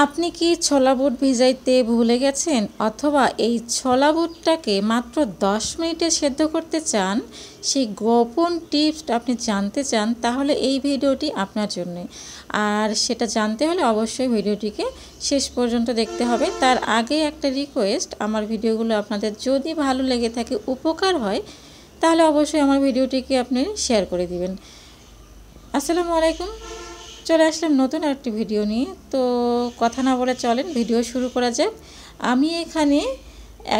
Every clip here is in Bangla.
আপনি কি ছোলা বুট ভিজাইতে ভুলে গেছেন অথবা এই ছোলা বুটটাকে মাত্র 10 মিনিটে সেদ্ধ করতে চান, সেই গোপন টিপস আপনি জানতে চান, তাহলে এই ভিডিওটি আপনার জন্য। আর সেটা জানতে হলে অবশ্যই ভিডিওটিকে শেষ পর্যন্ত দেখতে হবে। তার আগে একটা রিকোয়েস্ট, আমার ভিডিওগুলো আপনাদের যদি ভালো লেগে থাকে, উপকার হয়, তাহলে অবশ্যই আমার ভিডিওটিকে আপনি শেয়ার করে দিবেন। আসসালামু আলাইকুম, চলে আসলাম নতুন একটি ভিডিও নিয়ে। তো কথা না বলে চলেন ভিডিও শুরু করা যাক। আমি এখানে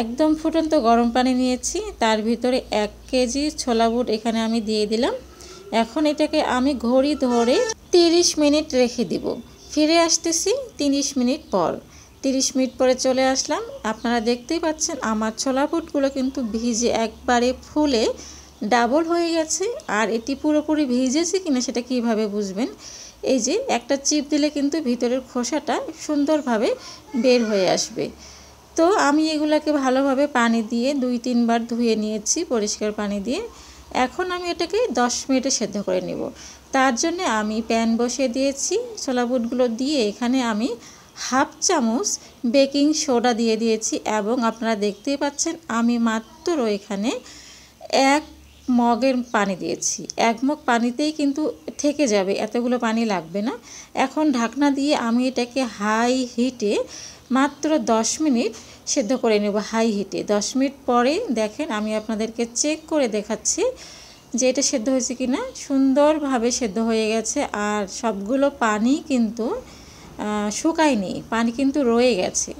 একদম ফুটন্ত গরম পানি নিয়েছি, তার ভিতরে 1 কেজি ছোলা বুট এখানে আমি দিয়ে দিলাম। এখন এটাকে আমি ঘড়ি ধরে 30 মিনিট রেখে দিব। ফিরে আসতেছি 30 মিনিট পর। 30 মিনিট পরে চলে আসলাম। আপনারা দেখতেই পাচ্ছেন আমার ছোলা বুটগুলো কিন্তু ভিজে একবারে ফুলে ডাবল হয়ে গেছে। আর এটি পুরোপুরি ভিজেছে কিনা সেটা কিভাবে বুঝবেন? এই যে একটা চিপ দিলে কিন্তু ভিতরের খোসাটা সুন্দরভাবে বের হয়ে আসবে। তো আমি এগুলাকে ভালোভাবে পানি দিয়ে 2-3 বার ধুয়ে নিয়েছি পরিষ্কার পানি দিয়ে। এখন আমি এটাকে 10 মিনিটে সেদ্ধ করে নেব। তার জন্য আমি প্যান বসিয়ে দিয়েছি। ছোলা বুটগুলো দিয়ে এখানে আমি হাফ চামচ বেকিং সোডা দিয়ে দিয়েছি এবং আপনারা দেখতেই পাচ্ছেন আমি মাত্র এখানে 1 মগের পানি দিয়েছি। 1 মগ পানিতেই কিন্তু থেকে যাবে, এতগুলো পানি লাগবে না। এখন ঢাকনা দিয়ে আমি এটাকে হাই হিটে মাত্র 10 মিনিট সেদ্ধ করে নেব, হাই হিটে। 10 মিনিট পরে দেখেন আমি আপনাদেরকে চেক করে দেখাচ্ছি যে এটা সেদ্ধ হয়েছে কিনা। সুন্দরভাবে সেদ্ধ হয়ে গেছে আর সবগুলো পানি কিন্তু শুকায়নি, পানি কিন্তু রয়ে গেছে।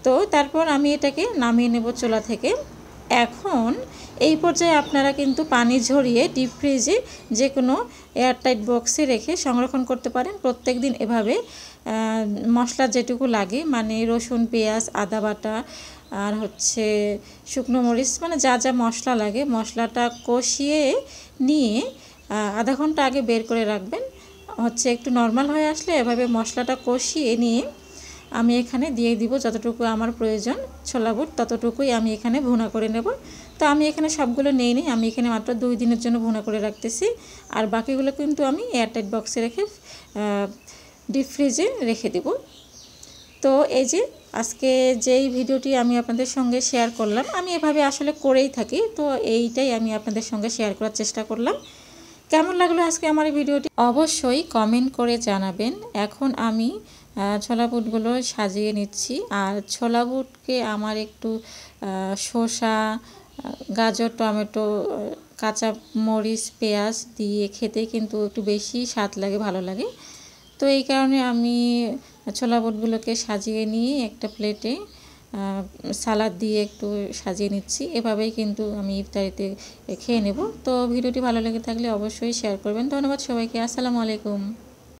তো তারপর আমি এটাকে নামিয়ে নেব চুলা থেকে। এখন এই পর্যায়ে আপনারা কিন্তু পানি ঝরিয়ে ডিপ ফ্রিজে যে কোনো এয়ারটাইট বক্সে রেখে সংরক্ষণ করতে পারেন। প্রত্যেক দিন এভাবে মশলা যেটুকু লাগে, মানে রসুন, পেঁয়াজ, আদা বাটা আর হচ্ছে শুকনো মরিচ, মানে যা যা মশলা লাগে, মশলাটা কষিয়ে নিয়ে আধা ঘন্টা আগে বের করে রাখবেন। হচ্ছে একটু নর্মাল হয়ে আসলে এভাবে মশলাটা কষিয়ে নিয়ে আমি এখানে দিয়ে দিব যতটুকু আমার প্রয়োজন ছোলা বুট, ততটুকুই আমি এখানে ভুনা করে নেব। তো আমি এখানে সবগুলো নেই, আমি এখানে মাত্র 2 দিনের জন্য ভুনা করে রাখতেছি। আর বাকিগুলো কিন্তু আমি এয়ারটাইট বক্সে রেখে ডিপ ফ্রিজে রেখে দেব। তো এই যে আজকে যেই ভিডিওটি আমি আপনাদের সঙ্গে শেয়ার করলাম, আমি এভাবে আসলে করেই থাকি। তো এইটাই আমি আপনাদের সঙ্গে শেয়ার করার চেষ্টা করলাম। কেমন লাগলো আজকে আমার এই ভিডিওটি অবশ্যই কমেন্ট করে জানাবেন। এখন আমি ছোলা বুটগুলো সাজিয়ে নিচ্ছি। আর ছোলা বুটকে আমার একটু শসা, গাজর, টমেটো, কাঁচা মরিচ, পেঁয়াজ দিয়ে খেতে কিন্তু একটু বেশি স্বাদ লাগে, ভালো লাগে। তো এই কারণে আমি ছোলা বুটগুলোকে সাজিয়ে নিয়ে একটা প্লেটে সালাদ দিয়ে একটু সাজিয়ে নিচ্ছি। এভাবেই কিন্তু আমি ইফতারিতে খেয়ে নেব। তো ভিডিওটি ভালো লেগে থাকলে অবশ্যই শেয়ার করবেন। ধন্যবাদ সবাইকে। আসসালামু আলাইকুম।